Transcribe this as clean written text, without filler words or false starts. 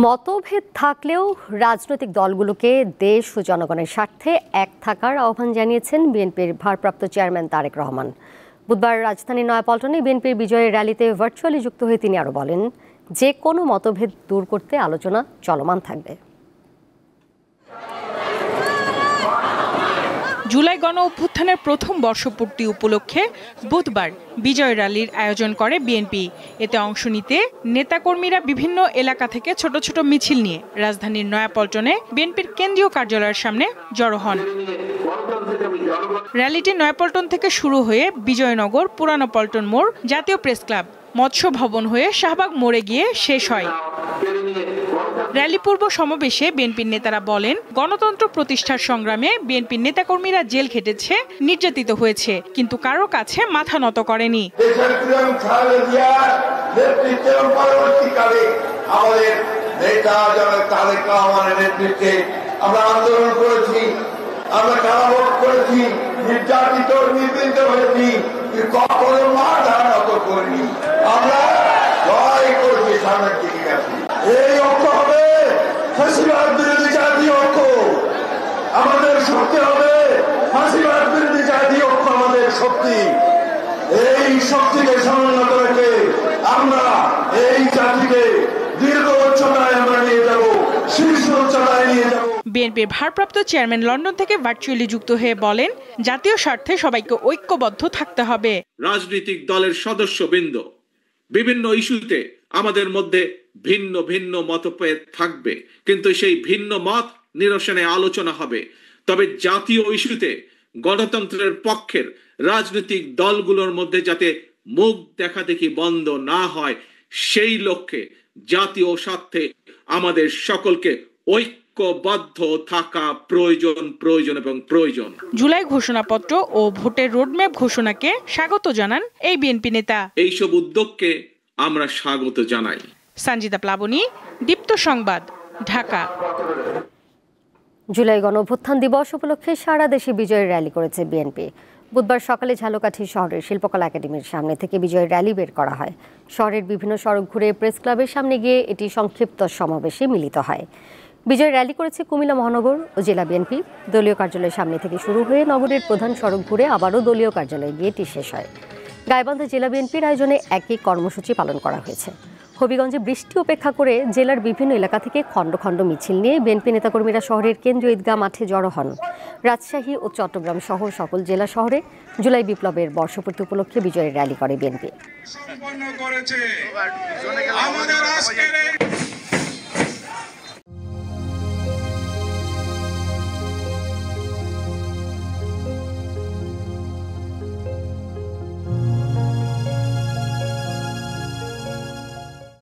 মতভেদ থাকলেও রাজনৈতিক দলগুলোকে দেশ ও জনগণের স্বার্থে এক থাকার আহ্বান জানিয়েছেন বিএনপির ভারপ্রাপ্ত চেয়ারম্যান তারেক রহমান। বুধবার রাজধানীর নয়াপল্টনে বিএনপির বিজয়ের র্যালিতে ভার্চুয়ালি যুক্ত হয়ে তিনি আরও বলেন, যে কোনো মতভেদ দূর করতে আলোচনা চলমান থাকবে। জুলাই গণ অভ্যুত্থানের প্রথম বর্ষপূর্তি উপলক্ষে বুধবার বিজয় র্যালির আয়োজন করে বিএনপি। এতে অংশ নিতে নেতাকর্মীরা বিভিন্ন এলাকা থেকে ছোট ছোট মিছিল নিয়ে রাজধানীর নয়াপল্টনে বিএনপির কেন্দ্রীয় কার্যালয়ের সামনে জড়ো হন। র্যালিটি নয়াপল্টন থেকে শুরু হয়ে বিজয়নগর, পুরানো পল্টন মোড়, জাতীয় প্রেস ক্লাব, মৎস্য ভবন হয়ে শাহবাগ মোড়ে গিয়ে শেষ হয়। র্যালি পূর্ব সমাবেশে বিএনপির নেতারা বলেন, গণতন্ত্র প্রতিষ্ঠার সংগ্রামে বিএনপির নেতাকর্মীরা জেল খেটেছে, নির্যাতিত হয়েছে, কিন্তু কারো কাছে মাথা নত করেনি। আমরা আন্দোলন করেছি, আমরা কারাভোগ করেছি, নির্যাতিত নিপীড়িত হয়েছি, কখনো মাথা নত করিনি। আমরা লড়াই করেছি, সামনের দিকে গেছি। এই ঐক্য হবে ফাঁসিবাদ বিরোধী জাতীয় ঐক্য, আমাদের শক্তি হবে ফাঁসিবাদ বিরোধী জাতীয় ঐক্য, আমাদের শক্তি। এই শক্তিকে সমুন্নত রেখে আমরা এই জাতিকে দীর্ঘ উচ্চতায় আমরা নিয়ে যাব, শীর্ষ উচ্চতায় নিয়ে যাব। বিএনপির ভারপ্রাপ্ত চেয়ারম্যান লন্ডন থেকে ভার্চুয়ালি যুক্ত হয়ে বলেন, জাতীয় স্বার্থে সবাইকে ঐক্যবদ্ধ থাকতে হবে। রাজনৈতিক দলের সদস্যবৃন্দ বিভিন্ন ইস্যুতে আমাদের মধ্যে ভিন্ন ভিন্ন মতভেদ থাকবে, কিন্তু সেই ভিন্ন মত নিরসনে আলোচনা হবে। তবে জাতীয় ইস্যুতে গণতন্ত্রের পক্ষের রাজনৈতিক দলগুলোর মধ্যে যাতে মুখ দেখাদেখি বন্ধ না হয়, সেই লক্ষ্যে জাতীয় স্বার্থে আমাদের সকলকে ঐক্যবদ্ধ থাকা প্রয়োজন এবং প্রয়োজন। জুলাই ঘোষণাপত্র ও ভোটের রোডম্যাপ ঘোষণাকে স্বাগত জানান এই বিএনপি নেতা। এইসব উদ্যোগকে আমরা স্বাগত জানাই। সঞ্জিতা প্লাবনী, দীপ্ত সংবাদ, ঢাকা। জুলাই গণ অভ্যুত্থান দিবস উপলক্ষে সারা দেশে বিজয়ের র্যালি করেছে বিএনপি। বুধবার সকালে ঝালকাঠি শহরের শিল্পকলা একাডেমির সামনে থেকে বিজয়ের র্যালি বের করা হয়। শহরের বিভিন্ন সড়ক ঘুরে প্রেস ক্লাবের সামনে গিয়ে এটি সংক্ষিপ্ত সমাবেশে মিলিত হয়। বিজয় র্যালি করেছে কুমিল্লা মহানগর ও জেলা বিএনপি। দলীয় কার্যালয়ের সামনে থেকে শুরু হয়ে নগরের প্রধান সড়ক ঘুরে আবারও দলীয় কার্যালয়ে গিয়ে এটি শেষ হয়। গাইবান্ধা জেলা বিএনপির আয়োজনে একই কর্মসূচি পালন করা হয়েছে। হবিগঞ্জে বৃষ্টি উপেক্ষা করে জেলার বিভিন্ন এলাকা থেকে খণ্ড খণ্ড মিছিল নিয়ে বিএনপি নেতাকর্মীরা শহরের কেন্দ্রীয় ঈদগাহ মাঠে জড়ো হন। রাজশাহী ও চট্টগ্রাম সহ সকল জেলা শহরে জুলাই বিপ্লবের বর্ষপূর্তি উপলক্ষে বিজয়ের র্যালি করে বিএনপি।